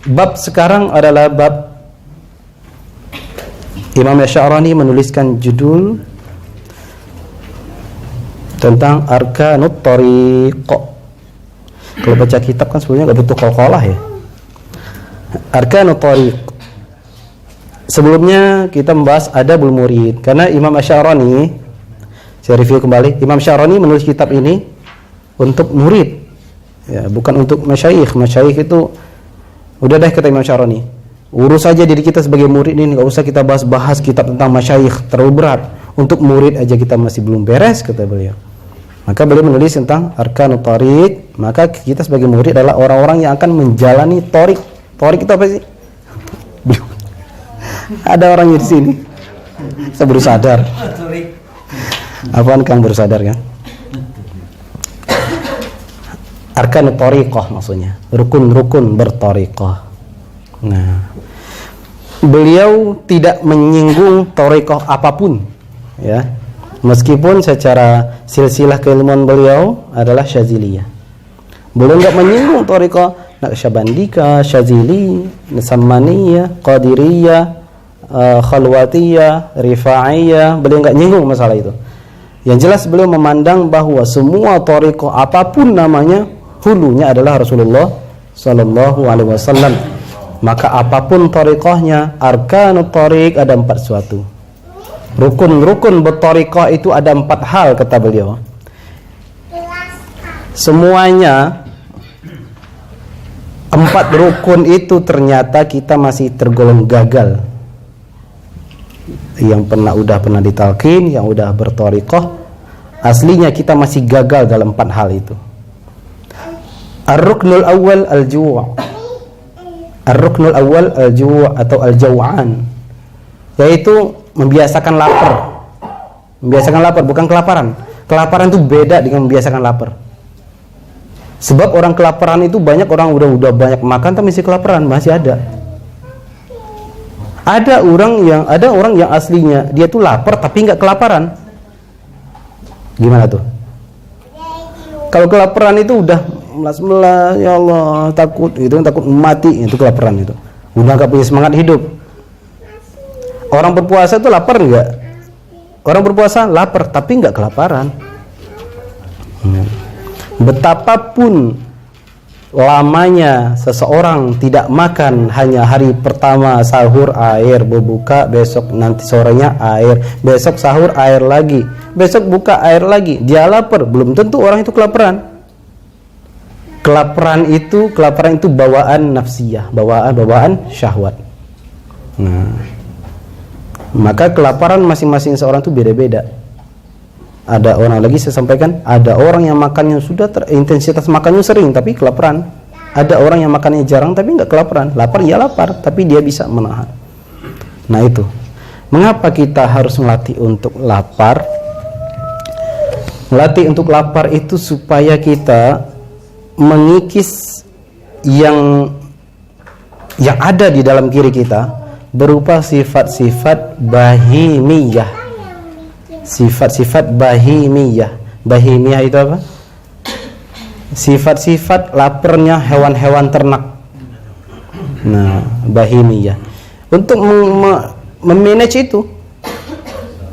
Bab sekarang adalah bab Imam Asy'arani menuliskan judul tentang Arkanut Thariq. Kalau baca kitab kan sebenarnya nggak butuh qalqalah ya. Arkanut Thariq. Sebelumnya kita membahas adabul murid, karena Imam Asy'arani, saya review kembali, Imam Asy'arani menulis kitab ini untuk murid, ya, bukan untuk masyayikh. Masyayikh itu udah deh, kata Imam Asy'arani, urus saja diri kita sebagai murid ini, nggak usah kita bahas kitab tentang masyayikh, terlalu berat. Untuk murid aja kita masih belum beres, kata beliau. Maka beliau menulis tentang Arkanut Thariq. Maka kita sebagai murid adalah orang-orang yang akan menjalani thariq. Thariq itu apa sih? Ada orang di sini. Saya baru sadar. Apaan Kang baru sadar kan? Arkanut Thariqah maksudnya, rukun-rukun berthariqah. Nah, beliau tidak menyinggung thariqah apapun, ya. Meskipun secara silsilah keilmuan beliau adalah Syaziliyah. Beliau enggak menyinggung thariqah Naqsyabandika, Syazili, Sammaniyah, Qadiriyah, Khalwatiyah, Rifa'iyah. Beliau enggak nyinggung masalah itu. Yang jelas beliau memandang bahwa semua thariqah apapun namanya, hulunya adalah Rasulullah sallallahu alaihi wasallam. Maka apapun thariqahnya, arkanut thariq ada 4 suatu. Rukun-rukun berthariqah itu ada 4 hal, kata beliau. Semuanya 4 rukun itu ternyata kita masih tergolong gagal. Yang pernah ditalqin, yang udah berthariqah, aslinya kita masih gagal dalam 4 hal itu. Ar-ruknul awal al-ju'. Ar-ruknul awal al-ju' atau al-jaw'an, yaitu membiasakan lapar. Membiasakan lapar, bukan kelaparan. Kelaparan itu beda dengan membiasakan lapar. Sebab orang kelaparan itu banyak orang udah banyak makan tapi masih kelaparan, masih ada. Ada orang yang aslinya dia tuh lapar tapi nggak kelaparan. Gimana tuh? Kalau kelaparan itu udah melas-melas, ya Allah, takut mati, itu kelaparan itu. Udah nggak punya semangat hidup. Orang berpuasa itu lapar nggak? Orang berpuasa lapar tapi nggak kelaparan. Betapapun lamanya seseorang tidak makan, hanya hari pertama sahur air, berbuka, besok nanti sorenya air, besok sahur air lagi, besok buka air lagi, dia lapar, belum tentu orang itu kelaparan. Kelaparan itu bawaan nafsiyah, bawaan syahwat. Nah, maka kelaparan masing-masing seorang itu beda-beda. Ada orang, lagi saya sampaikan, ada orang yang makannya sudah intensitas makannya sering tapi kelaparan. Ada orang yang makannya jarang tapi nggak kelaparan. Lapar ya lapar tapi dia bisa menahan. Nah itu, mengapa kita harus melatih untuk lapar? Melatih untuk lapar itu supaya kita mengikis yang ada di dalam diri kita berupa sifat-sifat bahimiyah. Sifat-sifat bahimiyah. Bahimiyah itu apa? Sifat-sifat laparnya hewan-hewan ternak. Nah, bahimiyah. Untuk memanage itu.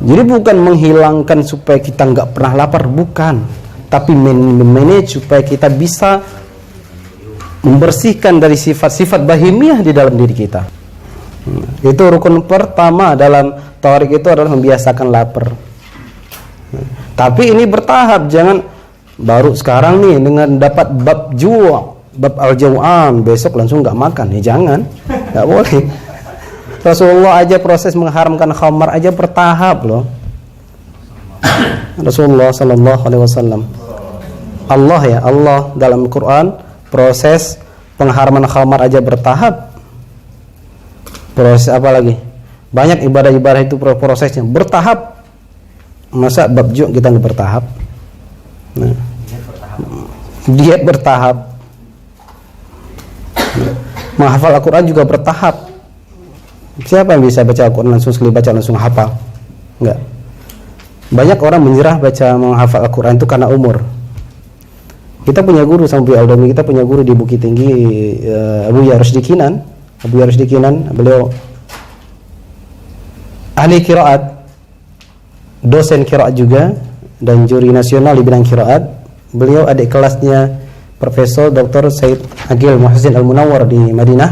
Jadi bukan menghilangkan supaya kita nggak pernah lapar, bukan. Tapi memanage supaya kita bisa membersihkan dari sifat-sifat bahimiyah di dalam diri kita. Itu rukun pertama dalam thariq, itu adalah membiasakan lapar. Tapi ini bertahap, jangan baru sekarang nih dengan dapat bab al-jaw'an besok langsung nggak makan, ya jangan, nggak boleh. Rasulullah aja proses mengharamkan khamar aja bertahap loh. Rasulullah sallallahu alaihi wasallam, Allah dalam Quran proses pengharaman khamar aja bertahap. Proses apa lagi? Banyak ibadah-ibadah itu prosesnya bertahap. Masa bab kita nggak bertahap? Nah, diet bertahap. Menghafal Al-Quran juga bertahap. Siapa yang bisa baca Al-Quran langsung sekali baca langsung hafal? Enggak. Banyak orang menyerah menghafal Al-Quran itu karena umur. Kita punya guru sama Buya Aldami, kita punya guru di Bukit Tinggi, Buya Rusdi Kinan. Buya Rusdi Kinan, beliau ahli qiraat, dosen qiraat juga, dan juri nasional di bidang qiraat. Beliau adik kelasnya Profesor Dr. Said Agil Muhsin Al-Munawwar di Madinah.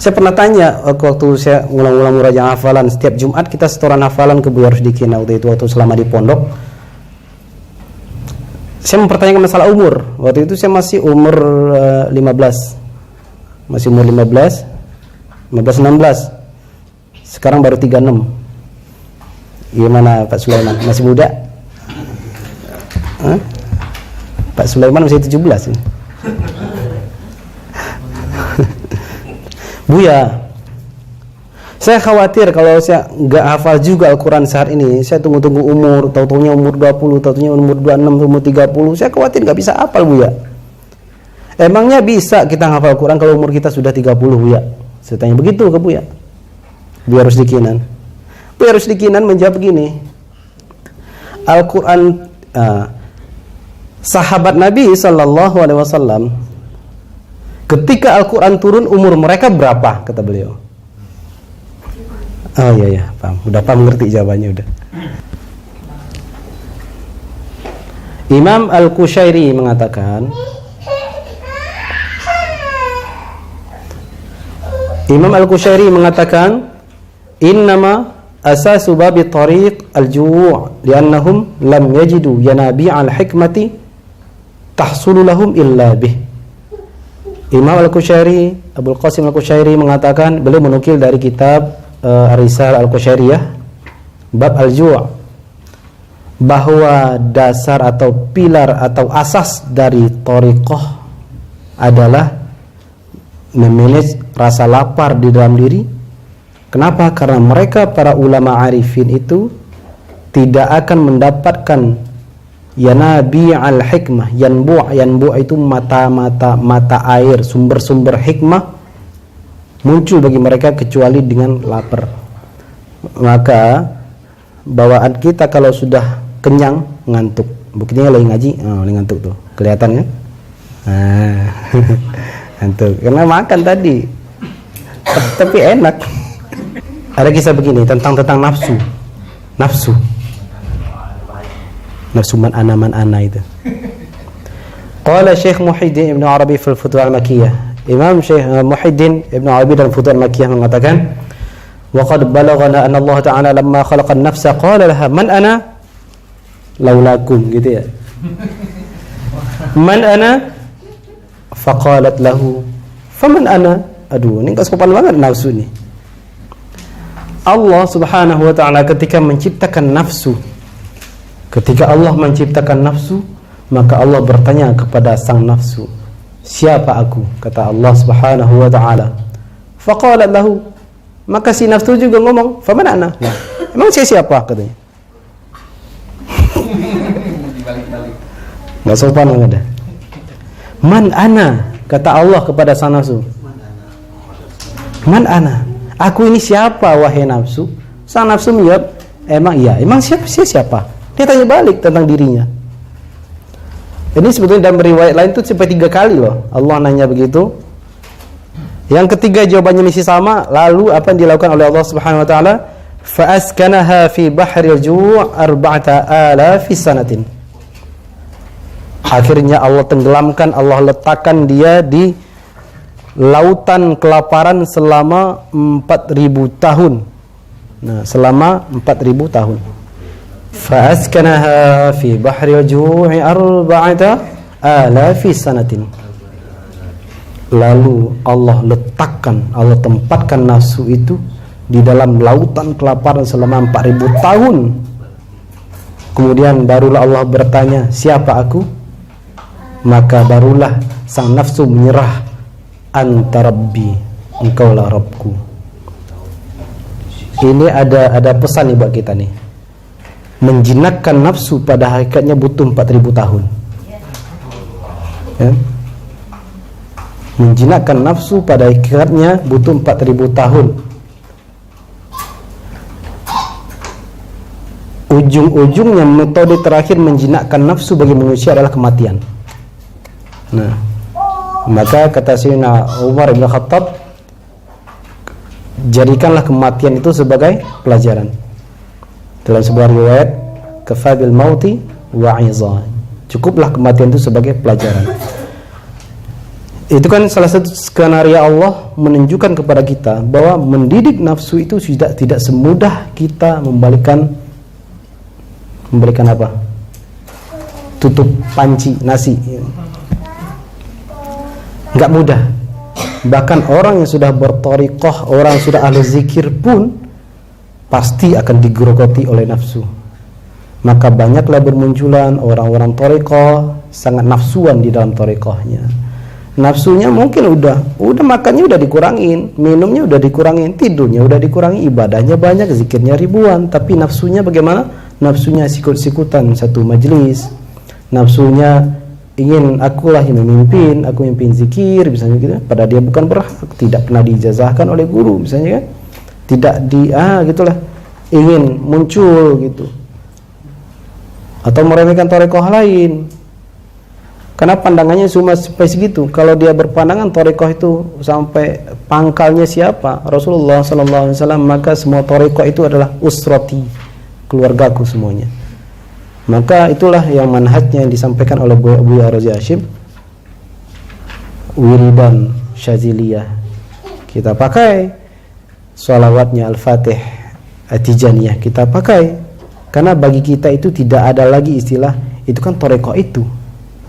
Saya pernah tanya waktu saya ngulang-ngulang murajaah hafalan, setiap Jumat kita setoran hafalan ke Buya Rusdi Kinan waktu selama di pondok. Saya mempertanyakan masalah umur. Waktu itu saya masih umur 15. Masih umur 15 16. Sekarang baru 36. Gimana Pak Sulaiman? Masih muda? Hah? Pak Sulaiman masih 17. Buya, saya khawatir kalau saya nggak hafal juga Al-Quran saat ini. Saya tunggu-tunggu umur, tahu-tahunya umur 20, tahu-tahunya umur 26, umur 30. Saya khawatir nggak bisa hafal, Buya. Emangnya bisa kita hafal Al-Quran kalau umur kita sudah 30, Buya? Saya tanya begitu ke Buya. Buya Rusdi Kinan. Buya Rusdi Kinan menjawab begini. Al-Quran, sahabat Nabi SAW, ketika Al-Quran turun umur mereka berapa? Kata beliau. Oh iya, paham. Udah paham, ngerti jawabannya udah. Imam Al-Qushairi mengatakan, innama asasu babi tariq al-ju' li'annahum lam yajidu yanabi' al-hikmati tahsulu lahum illa bih. Imam Al-Qushairi, Abul Qasim Al-Qushairi mengatakan, beliau menukil dari kitab Ar-Risalah Al-Qushairiyah bab al-ju', bahwa dasar atau pilar atau asas dari thariqah adalah memanage rasa lapar di dalam diri. Kenapa? Karena mereka para ulama arifin itu tidak akan mendapatkan yanabi al-hikmah, yanbu' itu mata air, sumber-sumber hikmah muncul bagi mereka kecuali dengan lapar. Maka bawaan kita kalau sudah kenyang ngantuk. Buktinya lagi ngaji, lagi ngantuk tuh. Kelihatan kan? Ngantuk karena makan tadi. Tapi enak. Ada kisah begini tentang nafsu. Nafsu man ana itu. Qala Syekh Muhyiddin Ibn Arabi fil Futuh al-Makkiyah. Imam Syekh Muhyiddin Ibn Arabi dalam Futuh al-Makkiyah mengatakan, wa qad balaghana anna Allah Ta'ala lamma khalaqa an-nafsa qala laha man ana laulakum, gitu ya. Man ana faqalat lahu faman ana. Aduh, ini enggak sopan banget nafsu nih. Allah Subhanahu wa Ta'ala ketika menciptakan nafsu, ketika Allah menciptakan nafsu, maka Allah bertanya kepada sang nafsu, siapa aku? Kata Allah Subhanahu wa Ta'ala. Faqalat lahu, maka si nafsu juga ngomong, faman ana. Nah, emang saya siapa? Katanya. Nggak sopan enggak ada. Man ana, kata Allah kepada sang nafsu. Man ana, aku ini siapa wahai nafsu? Sang nafsu menjawab, emang siapa? Dia tanya balik tentang dirinya. Ini sebetulnya dalam riwayat lain itu sampai 3 kali loh Allah nanya begitu. Yang ketiga jawabannya masih sama. Lalu apa yang dilakukan oleh Allah Subhanahu wa Ta'ala? Fa askanaha fi bahril ju' 4,000 sanatin. Akhirnya Allah tenggelamkan, Allah letakkan dia di lautan kelaparan selama 4.000 tahun. Nah, selama 4.000 tahun. Fa askanaha fi bahril ju'i 4,000 sanatin. Lalu Allah letakkan, Allah tempatkan nafsu itu di dalam lautan kelaparan selama 4.000 tahun. Kemudian barulah Allah bertanya, siapa aku? Maka barulah sang nafsu menyerah, anta rabbi, engkaulah Rabbku. Ini ada pesan nih buat kita nih. Menjinakkan nafsu pada hakikatnya butuh 4.000 tahun. Ya? Menjinakkan nafsu pada hakikatnya butuh 4.000 tahun. ujung-ujungnya metode terakhir menjinakkan nafsu bagi manusia adalah kematian. Nah, maka kata Sayyidina Umar bin Khattab, jadikanlah kematian itu sebagai pelajaran. Dalam sebuah riwayat, kafa bil mauti wa'izan, cukuplah kematian itu sebagai pelajaran. Itu kan salah satu skenario Allah menunjukkan kepada kita bahwa mendidik nafsu itu tidak semudah kita membalikan apa? Tutup panci nasi. Enggak mudah. Bahkan orang yang sudah berthariqah, orang yang sudah ahli zikir pun pasti akan digerogoti oleh nafsu. Maka banyaklah bermunculan orang-orang thariqah sangat nafsuan di dalam thariqahnya. Nafsunya mungkin udah makannya udah dikurangin, minumnya udah dikurangin, tidurnya udah dikurangi, ibadahnya banyak, zikirnya ribuan, tapi nafsunya bagaimana? Nafsunya sikut-sikutan satu majelis, nafsunya ingin akulah yang memimpin, aku mimpin zikir misalnya gitu, padahal dia bukan berhak, tidak pernah dijazahkan oleh guru misalnya kan, tidak gitulah, ingin muncul gitu, atau meremehkan thariqah lain. Karena pandangannya cuma sampai segitu. Kalau dia berpandangan thariqah itu sampai pangkalnya siapa? Rasulullah SAW, maka semua thariqah itu adalah usrati, keluargaku semuanya. Maka itulah yang manhajnya yang disampaikan oleh Buya Razi Hashim, wiridan syaziliyah. Kita pakai sholawatnya Al-Fatih At-Tijaniyah, kita pakai. Karena bagi kita itu tidak ada lagi istilah itu kan thariqah itu,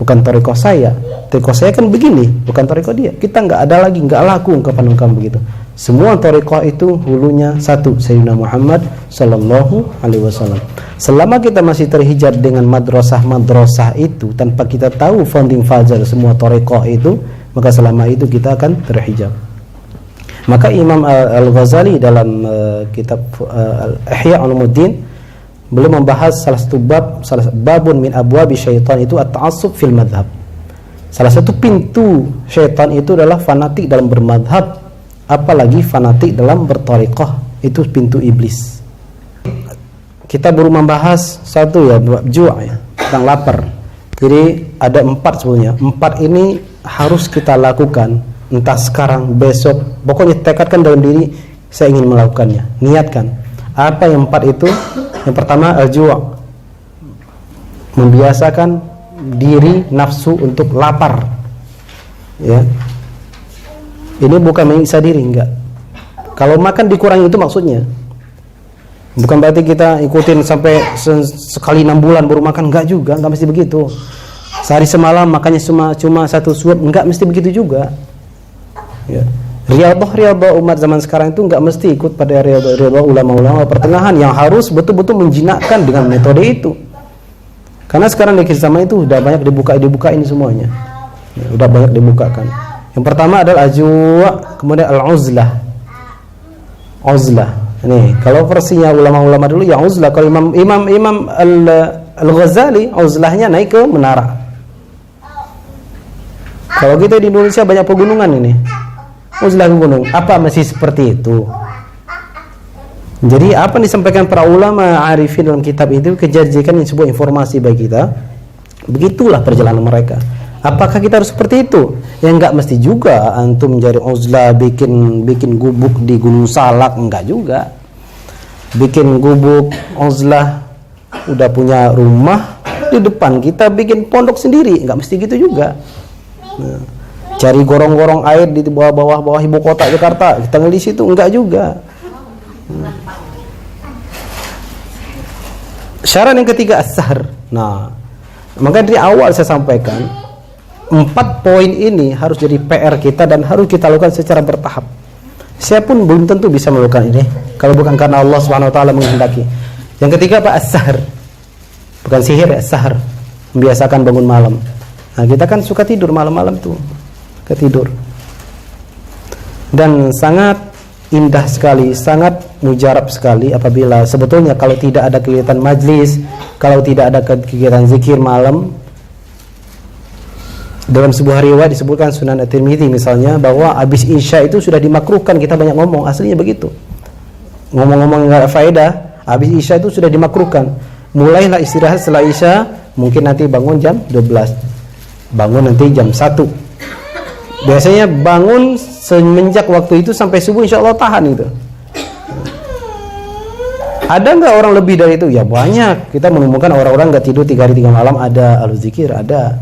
bukan thariqah saya. Thariqah saya kan begini, bukan thariqah dia. Kita nggak ada lagi, nggak laku ungkapan-ungkapan begitu. Semua thariqah itu hulunya satu, Sayyidina Muhammad sallallahu alaihi wasallam. Selama kita masih terhijab dengan madrasah itu tanpa kita tahu founding father semua thariqah itu, maka selama itu kita akan terhijab. Maka Imam Al-Ghazali dalam kitab Ihya Ulumuddin beliau membahas salah satu babun min abwabi syaitan itu at-ta'assub fil madhab. Salah satu pintu syaitan itu adalah fanatik dalam bermadhab, apalagi fanatik dalam berthariqah, itu pintu iblis. Kita baru membahas satu ya, ju' ya, tentang lapar. Jadi ada 4 sebenarnya. 4 ini harus kita lakukan, entah sekarang, besok, pokoknya tekadkan dalam diri saya ingin melakukannya, niatkan. Apa yang 4 itu? Yang pertama al-ju', membiasakan diri nafsu untuk lapar. Ya. Ini bukan menyiksa diri, enggak. Kalau makan dikurangi itu maksudnya. Bukan berarti kita ikutin sampai sekali 6 bulan baru makan, enggak juga, enggak mesti begitu. Sehari semalam makannya cuma 1 suap, enggak mesti begitu juga. Ya. Riyadhah umat zaman sekarang itu enggak mesti ikut pada riyadhah ulama-ulama pertengahan yang harus betul-betul menjinakkan dengan metode itu. Karena sekarang di zaman itu udah banyak dibukain semuanya. Ya, udah banyak dibukakan. Yang pertama adalah ajwa', kemudian al-uzlah. Uzlah. Nih, kalau versinya ulama-ulama dulu yang uzlah, kalau Imam Al-Ghazali uzlahnya naik ke menara. Kalau kita di Indonesia banyak pegunungan ini. Uzlah gunung, apa masih seperti itu? Jadi apa yang disampaikan para ulama arifin dalam kitab itu kejadian sebuah informasi bagi kita. Begitulah perjalanan mereka. Apakah kita harus seperti itu? Ya enggak mesti juga antum mencari uzlah bikin gubuk di Gunung Salak, enggak juga. Bikin gubuk uzlah udah punya rumah di depan kita bikin pondok sendiri, enggak mesti gitu juga. Nah, cari gorong-gorong air di bawah ibu kota Jakarta, kita di situ enggak juga. Syarat yang ketiga as-sahr. Nah, maka dari awal saya sampaikan 4 poin ini harus jadi PR kita dan harus kita lakukan secara bertahap. Saya pun belum tentu bisa melakukan ini kalau bukan karena Allah Subhanahu wa taala menghendaki. Yang ketiga apa? As-sahr. Bukan sihir ya, as-sahr. Membiasakan bangun malam. Nah, kita kan suka tidur malam-malam tuh. Ketidur. Dan sangat indah sekali, sangat mujarab sekali apabila sebetulnya kalau tidak ada kegiatan majlis, kalau tidak ada kegiatan zikir malam. Dalam sebuah riwayat disebutkan Sunan At-Tirmidzi misalnya bahwa habis Isya itu sudah dimakruhkan kita banyak ngomong, aslinya begitu. Ngomong-ngomong enggak ada faedah, habis Isya itu sudah dimakruhkan. mulailah istirahat setelah Isya, mungkin nanti bangun jam 12, bangun nanti jam 1. Biasanya bangun semenjak waktu itu sampai subuh, insya Allah tahan itu. Ada nggak orang lebih dari itu? Ya banyak. Kita menemukan orang-orang nggak tidur 3 hari 3 malam, ada ahlu zikir, ada.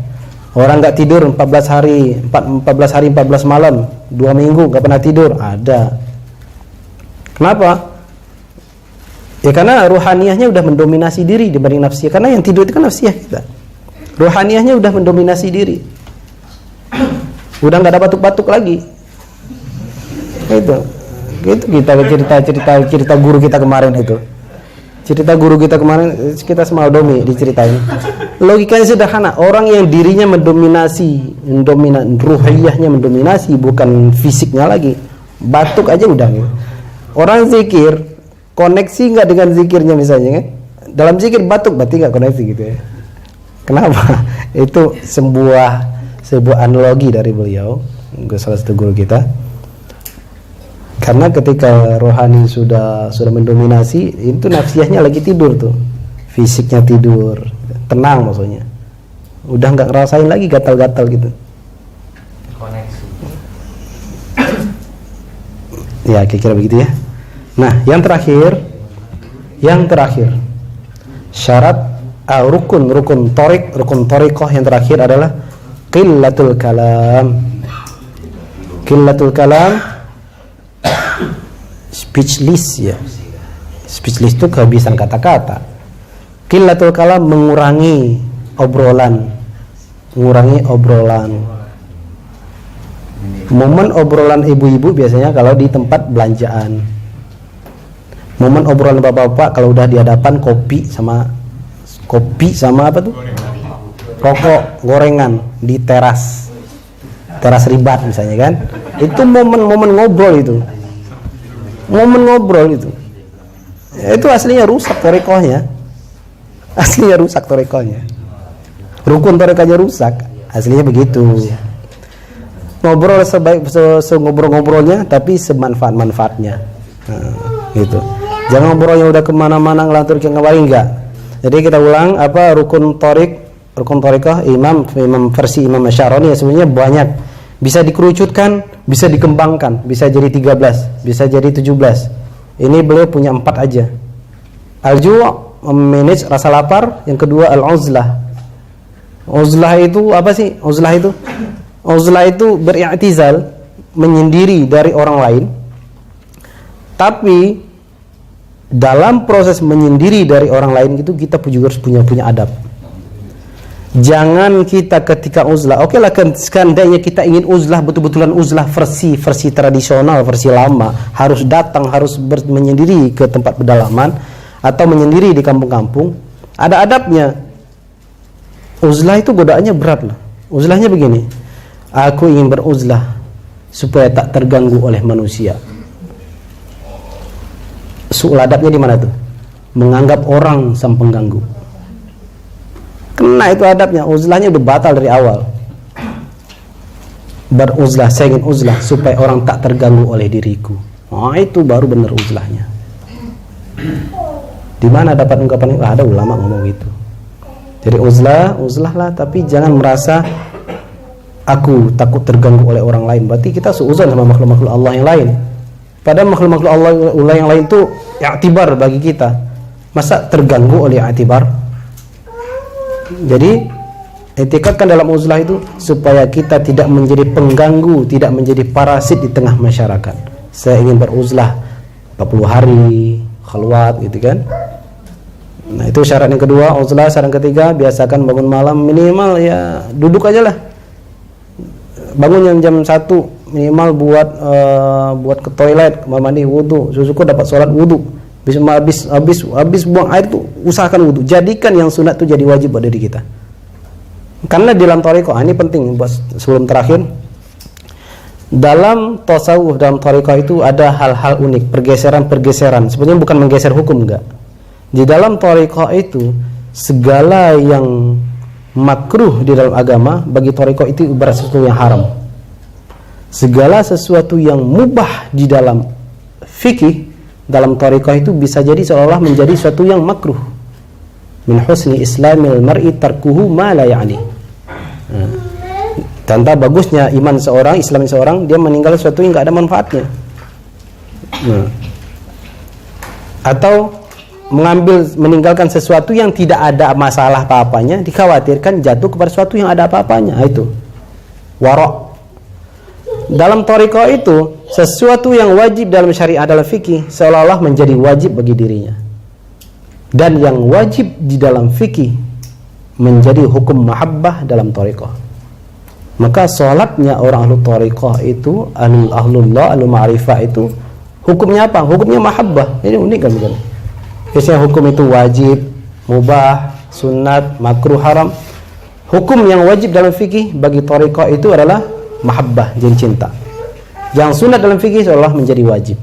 Orang nggak tidur 14 hari 14 malam, 2 minggu nggak pernah tidur, ada. Kenapa? Ya karena ruhaniyahnya udah mendominasi diri dibanding nafsiyah. Karena yang tidur itu kan nafsiyah kita. Ruhaniyahnya udah mendominasi diri. Udah nggak ada batuk-batuk lagi. Itu kita cerita guru kita kemarin itu. Cerita guru kita kemarin, kita semal domi diceritain. Logikanya sederhana, orang yang dirinya ruhiyahnya mendominasi, bukan fisiknya lagi. Batuk aja udah gitu. Orang zikir, koneksi nggak dengan zikirnya misalnya kan? Dalam zikir batuk, berarti nggak koneksi gitu ya. Kenapa? Itu sebuah analogi dari beliau, salah satu guru kita. Karena ketika rohani sudah mendominasi, itu nafsiyahnya lagi tidur tuh, fisiknya tidur, tenang maksudnya, udah nggak ngerasain lagi gatal-gatal gitu. Koneksi. Ya kira-kira begitu ya. Nah yang terakhir syarat rukun thariqah yang terakhir adalah qillatul kalam, speechless ya. Speechless itu kehabisan kata-kata. Qillatul kalam, mengurangi obrolan. Momen obrolan ibu-ibu biasanya kalau di tempat belanjaan. Momen obrolan bapak-bapak kalau udah di hadapan kopi sama apa tuh? Rokok, gorengan di teras ribat misalnya kan. Itu momen ngobrol itu. Itu aslinya rusak thariqahnya. Rukun thariqahnya rusak, aslinya begitu. Ngobrol ngobrol-ngobrolnya, tapi semanfaat-manfaatnya. Gitu. Jangan ngobrol yang udah kemana-mana ngelantur ke kembali, enggak. Jadi kita ulang rukun thariqah Imam versi Imam Asy'arani ya, sebenarnya banyak. Bisa dikerucutkan, bisa dikembangkan, bisa jadi 13, bisa jadi 17. Ini beliau punya 4 aja. Al-ju' manage rasa lapar, yang kedua al-uzlah. Uzlah itu apa sih? Uzlah itu beri'tizal, menyendiri dari orang lain. Tapi dalam proses menyendiri dari orang lain itu kita juga harus punya adab. Jangan kita ketika uzlah, oke lah, seandainya kita ingin uzlah betul-betulan uzlah versi tradisional, versi lama, harus datang, harus menyendiri ke tempat pedalaman atau menyendiri di kampung-kampung, ada adabnya. Uzlah itu godaannya berat lah. Uzlahnya begini, aku ingin beruzlah supaya tak terganggu oleh manusia. Soal adabnya di mana tuh? Menganggap orang sang pengganggu. Kena itu adabnya, uzlahnya udah batal dari awal. Beruzlah, saya ingin uzlah supaya orang tak terganggu oleh diriku. Itu baru benar uzlahnya. Di mana dapat ungkapan itu? Ada ulama ngomong gitu. Jadi uzlah lah, tapi jangan merasa aku takut terganggu oleh orang lain. Berarti kita seuzon sama makhluk-makhluk Allah yang lain. Padahal makhluk-makhluk Allah yang lain itu i'tibar bagi kita. Masa terganggu oleh i'tibar? Jadi etikatkan dalam uzlah itu supaya kita tidak menjadi pengganggu, tidak menjadi parasit di tengah masyarakat. Saya ingin beruzlah 40 hari khalwat gitu kan. Nah itu syarat yang kedua, uzlah. Syarat yang ketiga, biasakan bangun malam minimal ya duduk aja lah. Bangun jam 1 minimal buat ke toilet, kamar mandi, wudu, susuku dapat sholat wudu. Habis buang air tuh usahakan wudu. Jadikan yang sunat tuh jadi wajib buat diri kita. Karena dalam thariqah, ini penting buat sebelum terakhir. Dalam tasawuf, dalam thariqah itu ada hal-hal unik, pergeseran. Sebenarnya bukan menggeser hukum, enggak. Di dalam thariqah itu segala yang makruh di dalam agama bagi thariqah itu ibarat sesuatu yang haram. Segala sesuatu yang mubah di dalam fikih, dalam thariqah itu bisa jadi seolah menjadi sesuatu yang makruh. min husni islamil mar'i tarkuhu ma la ya'ni. Tanda bagusnya iman seorang, Islam seorang, dia meninggal sesuatu yang enggak ada manfaatnya. Atau meninggalkan sesuatu yang tidak ada masalah apa-apanya, dikhawatirkan jatuh kepada sesuatu yang ada apa-apanya. Itu wara'. Dalam thariqah itu, sesuatu yang wajib dalam syariat, dalam fikih, seolah-olah menjadi wajib bagi dirinya. Dan yang wajib di dalam fikih menjadi hukum mahabbah dalam thariqah. Maka sholatnya orang ahlu thariqah itu, ahlullah, ahlu ma'rifah itu, hukumnya apa? Hukumnya mahabbah. Ini unik kan bukan? Biasanya hukum itu wajib, mubah, sunat, makruh, haram. Hukum yang wajib dalam fikih bagi thariqah itu adalah mahabbah, jadi cinta. Yang sunat dalam fikih seolah menjadi wajib.